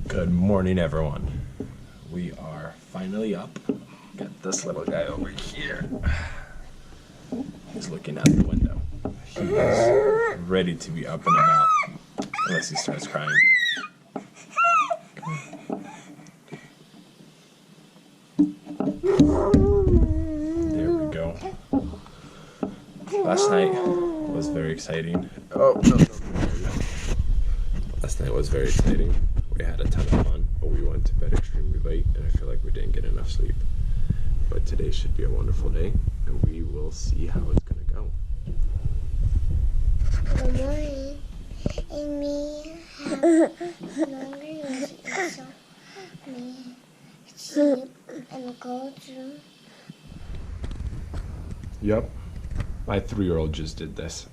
Good morning, everyone. We are finally up. Got this little guy over here. He's looking out the window. He is ready to be up and about, unless he starts crying. There we go. Last night was very exciting. Oh, no. Last night was very exciting. We had a ton of fun, but we went to bed extremely late, and I feel like we didn't get enough sleep. But today should be a wonderful day, and we will see how it's gonna go. Good morning. And me have longer so me sleep and go to. Yep. My 3-year-old just did this.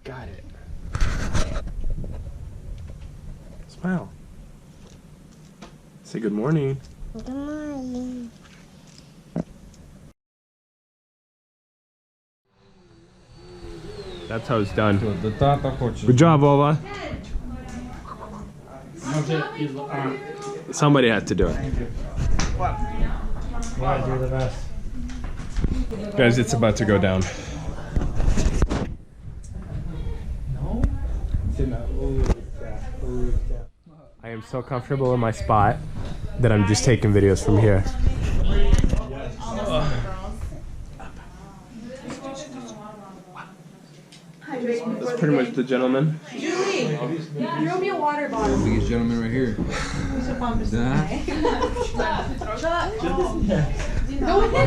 Got it. Smile. Say good morning. Good morning. That's how it's done. Good job, Ova. Somebody had to do it. You're the best. Guys, it's about to go down. I am so comfortable in my spot that I'm just taking videos from here. That's pretty much the gentleman. Julie, throw me a water bottle. Biggest gentleman right here.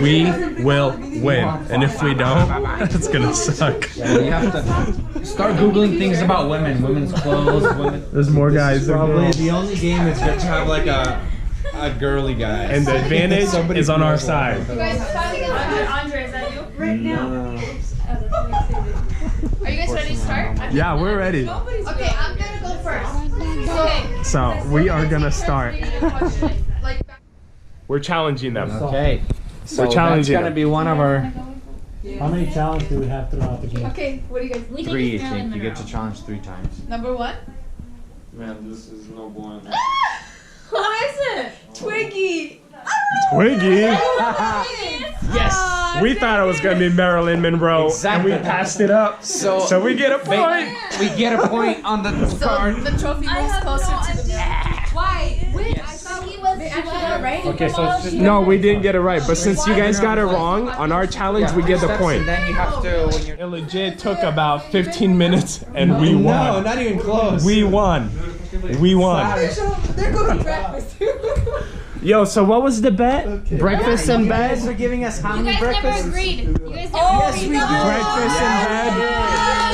We will win, and if we don't, it's gonna suck. Yeah, you have to start googling things about women, women's clothes, women. There's more guys than Probably girls. the only game is good to have like a girly guy. And the advantage is on our side. You guys starting against Andre, is that you? Right now. Are you guys ready to start? Yeah, we're ready. Okay, I'm gonna go first. Okay. So we are gonna start. We're challenging them. Okay. So We're challenging that's gonna them. be one of our How many challenges do we have throughout the game? Okay, what do you guys? 3. I think you get to challenge 3 times. Number 1. Man, this is no bueno. Who is it? Twiggy. Twiggy. Yes. We thought it was gonna be Marilyn Monroe, Exactly. and we passed it up. So we get a point. We get a point on the card. The trophy moves closer to the man. Why? Wait, I thought he was right. Okay, so it's just No, we didn't get it right. But since you guys got it wrong on our challenge, we get the point. And then you have to when you're It legit took about 15 minutes, and we No, won. not even close. We won. We won. They're going to breakfast. Yo, so what was the bet? Breakfast in You guys bed? are giving us how You many guys never breakfasts? agreed. You guys never Yes, agreed. we did. Breakfast in bed.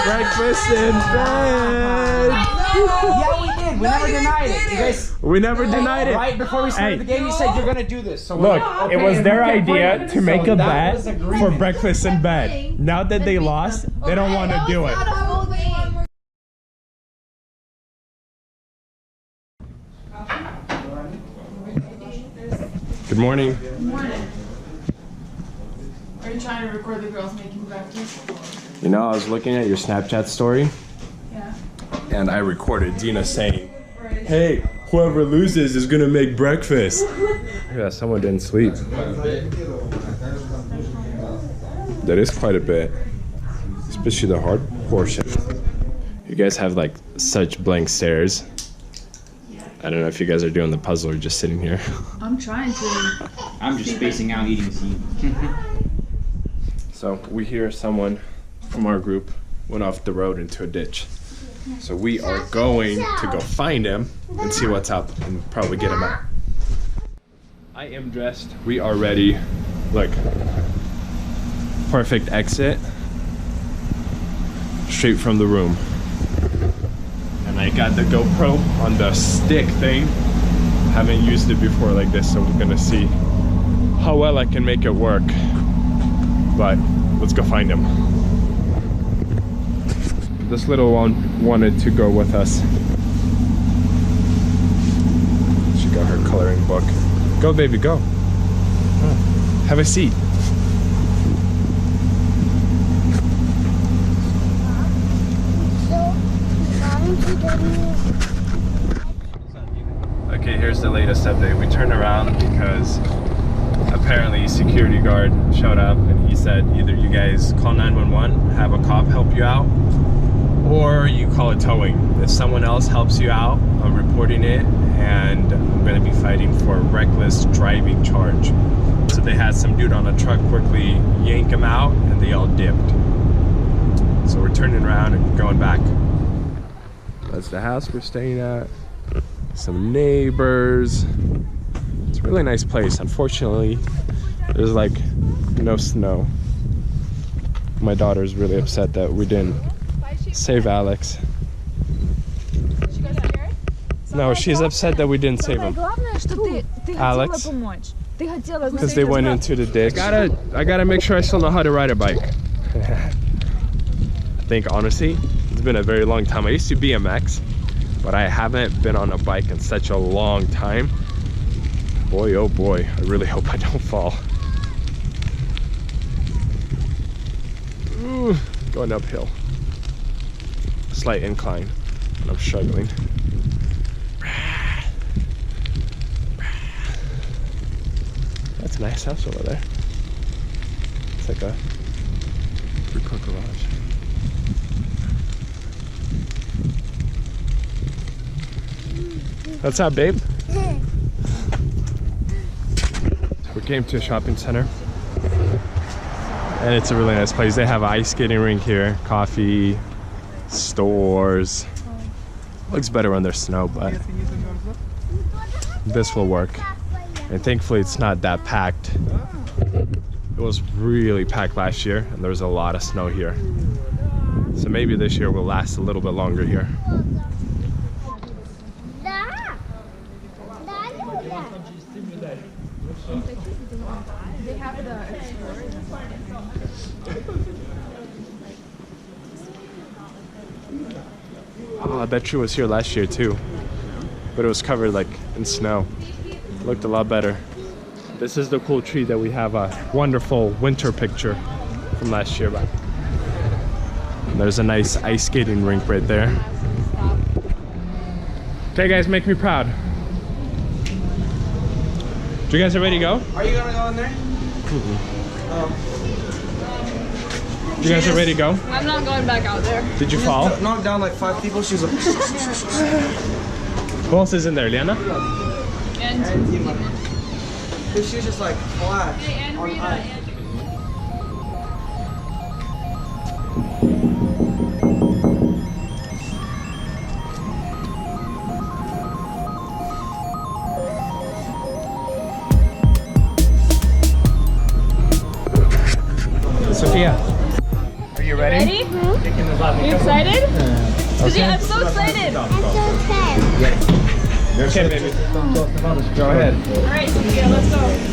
Breakfast in bed. Yeah, we did. We never denied it. You guys, We never denied it. right before we started Hey. the game, you said you're gonna do this. So Look, we're- it was and their we get idea points. to make So a that bet was agreement. for breakfast in bed. Now that they lost, they don't want to do it. Good morning. Are you trying to record the girls making breakfast? You know, I was looking at your Snapchat story, Yeah. and I recorded Dina saying, "Hey, whoever loses is gonna make breakfast." Yeah, someone didn't sleep. That is quite a bit, especially the hard portion. You guys have like such blank stares. I don't know if you guys are doing the puzzle or just sitting here. I'm trying to. I'm just spacing out eating seed. So we hear someone from our group went off the road into a ditch. So we are going to go find him and see what's up and probably get him out. I am dressed. We are ready. Look. Perfect exit. Straight from the room. And I got the GoPro on the stick thing. Haven't used it before like this, so we're gonna see how well I can make it work. But let's go find him. This little one wanted to go with us. She got her coloring book. Go, baby, go. Have a seat. Okay, here's the latest update. We turned around because apparently security guard showed up and he said either you guys call 911, have a cop help you out, or you call a towing. If someone else helps you out, I'm reporting it and I'm going to be fighting for a reckless driving charge. So they had some dude on a truck quickly yank him out and they all dipped. So we're turning around and going back. That's the house we're staying at. Some neighbors. It's a really nice place. Unfortunately, there's like no snow. My daughter's really upset that we didn't save Alex. No, she's upset that we didn't save him. Alex, because they went into the ditch. I gotta make sure I still know how to ride a bike. I think honestly, it's been a very long time. I used to BMX, but I haven't been on a bike in such a long time. Boy, oh boy, I really hope I don't fall. Ooh, going uphill. Slight incline, and I'm struggling. That's a nice house over there. It's like a three-car garage. What's up, babe? We came to a shopping center, and it's a really nice place. They have an ice skating rink here, coffee, stores. Looks better when there's snow, but this will work. And thankfully it's not that packed. It was really packed last year and there was a lot of snow here. So maybe this year will last a little bit longer here. Oh, I bet you was here last year too, but it was covered like in snow. Looked a lot better. This is the cool tree that we have a wonderful winter picture from last year back. And there's a nice ice skating rink right there. Okay guys, make me proud. Do you guys are ready to go? Are you gonna go in there? You guys are ready to go? I'm not going back out there. Did you fall? Knocked down like 5 people. She was like. Who else is in there, Liana? And She was just like flat on ice. Sophia, are you ready? ready? Are you excited? Okay. I'm so excited. I'm so tired. Okay, baby. Go ahead. All right, Sophia, let's go.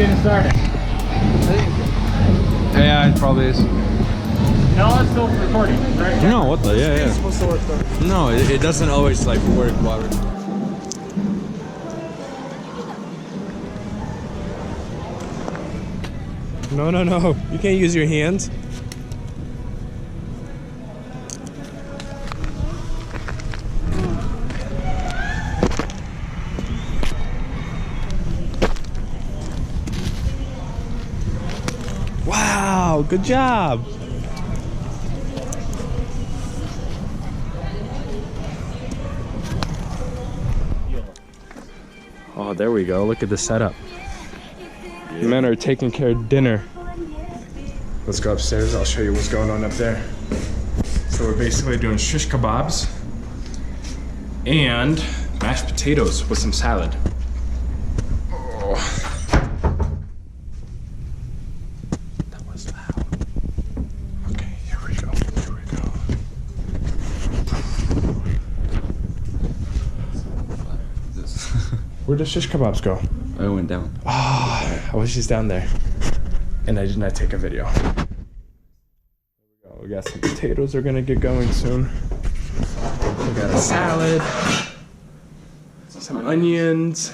getting started. Yeah, it probably is. No, it's still recording, right? No, what the? Yeah, It's supposed to work though. No, it doesn't always like work while. No, no, no. You can't use your hands. Wow, good job. Oh, there we go. Look at the setup. The men are taking care of dinner. Let's go upstairs. I'll show you what's going on up there. So we're basically doing shish kebabs and mashed potatoes with some salad. Oh. That was loud. Okay, here we go. Here we go. Where did shish kebabs go? I went down. Oh, I was just down there. And I did not take a video. There we go. We got some potatoes are gonna get going soon. We got a salad, some onions,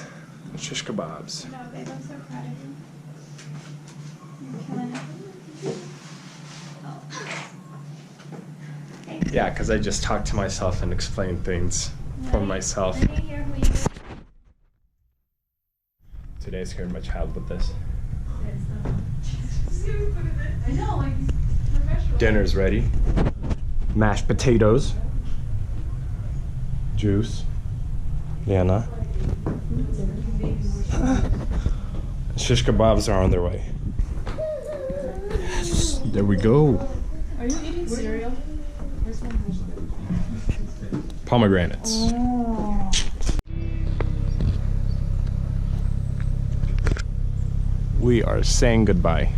and shish kebabs. No, babe, I'm so proud of you. Yeah, because I just talk to myself and explain things for myself. Let me hear who you Today I scared my child with this. I know, like, professional. Dinner's ready. Mashed potatoes. Juice. Liana. Shish kebabs are on their way. Yes, there we go. Are you eating cereal? Pomegranates. We are saying goodbye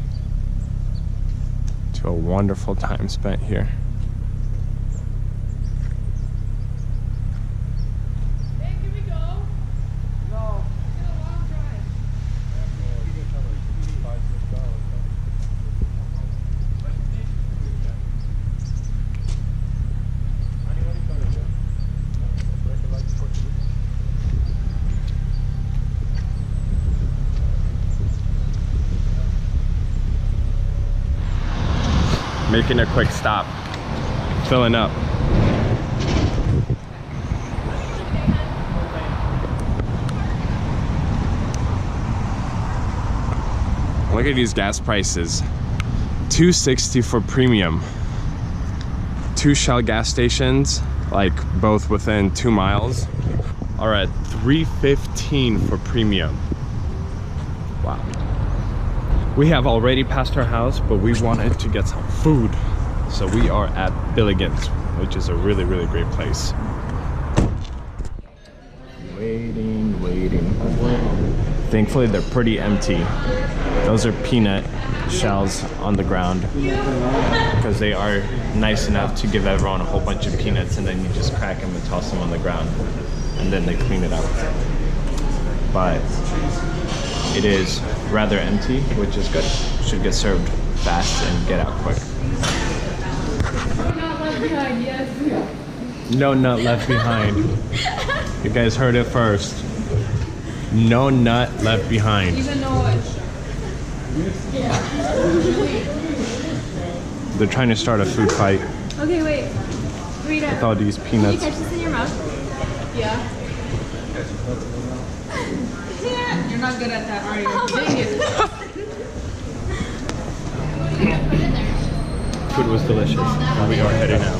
to a wonderful time spent here. Hey, can we go? No. It's been a long drive. Making a quick stop, filling up. Look at these gas prices. $2.60 for premium. 2 Shell gas stations, like both within 2 miles, are at $3.15 for premium. Wow. We have already passed our house, but we wanted to get some food. So we are at Billigan's, which is a really, really great place. Waiting. Thankfully, they're pretty empty. Those are peanut shells on the ground because they are nice enough to give everyone a whole bunch of peanuts, and then you just crack them and toss them on the ground, and then they clean it up. But it is rather empty, which is good. Should get served fast and get out quick. No nut left behind. You guys heard it first. No nut left behind. Even though it's... They're trying to start a food fight Okay, wait. Read it. with all these Can you peanuts. catch this in your mouth? Yeah. You're not good at that, are you? Dang it. Food was delicious, and we are heading out.